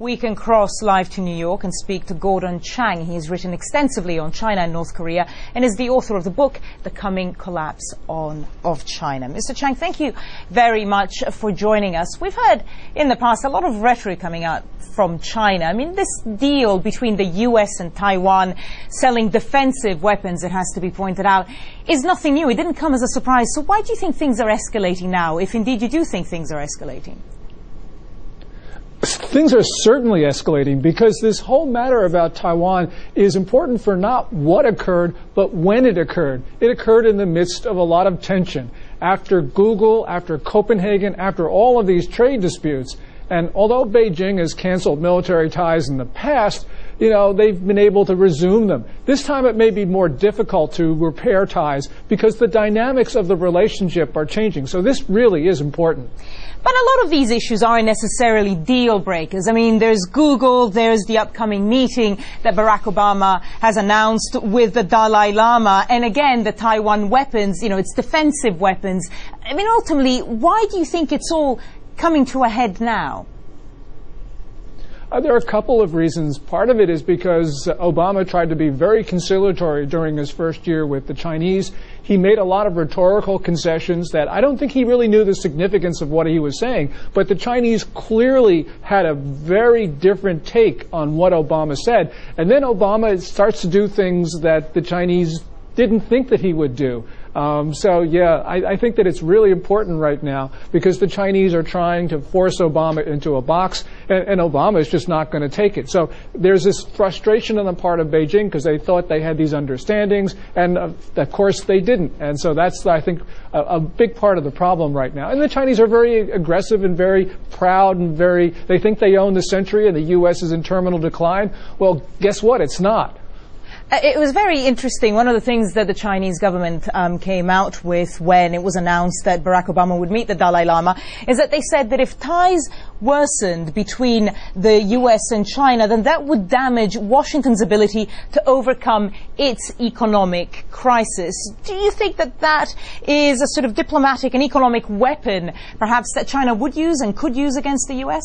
We can cross live to New York and speak to Gordon Chang. He's written extensively on China and North Korea and is the author of the book, The Coming Collapse of China. Mr. Chang, thank you very much for joining us. We've heard in the past a lot of rhetoric coming out from China. I mean, this deal between the US and Taiwan, selling defensive weapons, it has to be pointed out, is nothing new. It didn't come as a surprise. So why do you think things are escalating now, if indeed you do think things are escalating? Things are certainly escalating because this whole matter about Taiwan is important for not what occurred, but when it occurred. It occurred in the midst of a lot of tension. After Google, after Copenhagen, after all of these trade disputes. And although Beijing has canceled military ties in the past, they've been able to resume them. This time it may be more difficult to repair ties because the dynamics of the relationship are changing. So this really is important. But a lot of these issues aren't necessarily deal breakers. I mean, there's Google, there's the upcoming meeting that Barack Obama has announced with the Dalai Lama, and again, the Taiwan weapons, it's defensive weapons. I mean, ultimately, why do you think it's all coming to a head now? There are a couple of reasons. Part of it is because Obama tried to be very conciliatory during his first year with the Chinese. He made a lot of rhetorical concessions that I don't think he really knew the significance of what he was saying. But the Chinese clearly had a very different take on what Obama said. And then Obama starts to do things that the Chinese didn't think that he would do. I think that it's really important right now because the Chinese are trying to force Obama into a box, and Obama is just not going to take it. So there's this frustration on the part of Beijing because they thought they had these understandings, and of course they didn't. And so that's, I think, a big part of the problem right now. And the Chinese are very aggressive and very proud and they think they own the century and the U.S. is in terminal decline. Well, guess what? It's not. It was very interesting. One of the things that the Chinese government came out with when it was announced that Barack Obama would meet the Dalai Lama is that they said that if ties worsened between the US and China, then that would damage Washington's ability to overcome its economic crisis. Do you think that that is a sort of diplomatic and economic weapon, perhaps, that China would use and could use against the US?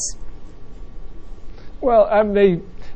Well,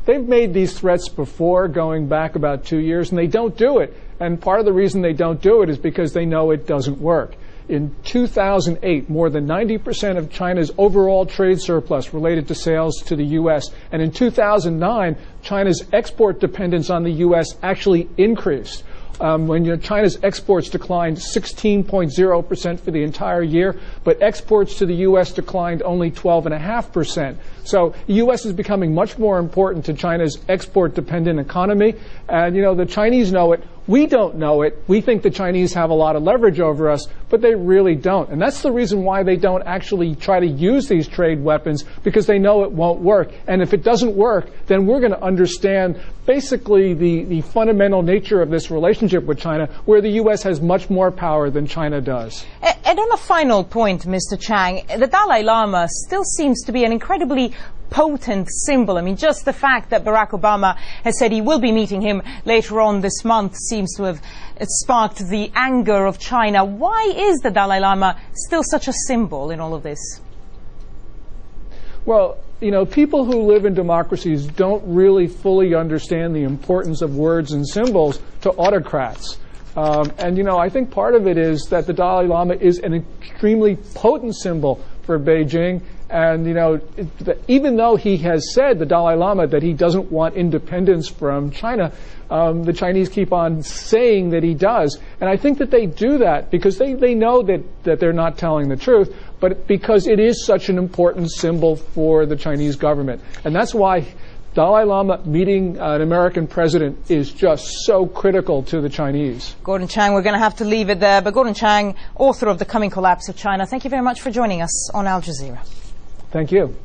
they've made these threats before, going back about 2 years, and they don't do it. And part of the reason they don't do it is because they know it doesn't work. In 2008, more than 90% of China's overall trade surplus related to sales to the U.S. And in 2009, China's export dependence on the U.S. actually increased. When China's exports declined 16.0% for the entire year, but exports to the U.S. declined only 12.5%. So the U.S. is becoming much more important to China's export-dependent economy. And, the Chinese know it. We don't know it. We think the Chinese have a lot of leverage over us, but they really don't. And that's the reason why they don't actually try to use these trade weapons, because they know it won't work. And if it doesn't work, then we're going to understand basically the fundamental nature of this relationship with China, where the U.S. has much more power than China does. And on a final point, Mr. Chang, the Dalai Lama still seems to be an incredibly potent symbol. I mean, just the fact that Barack Obama has said he will be meeting him later on this month seems to have sparked the anger of China. Why is the Dalai Lama still such a symbol in all of this? Well, people who live in democracies don't really fully understand the importance of words and symbols to autocrats. I think part of it is that the Dalai Lama is an extremely potent symbol for Beijing. And, even though he has said, the Dalai Lama, that he doesn't want independence from China, the Chinese keep on saying that he does. And I think that they do that because they know that they're not telling the truth, but because it is such an important symbol for the Chinese government. And that's why Dalai Lama meeting an American president is just so critical to the Chinese. Gordon Chang, we're going to have to leave it there. But Gordon Chang, author of The Coming Collapse of China, thank you very much for joining us on Al Jazeera. Thank you.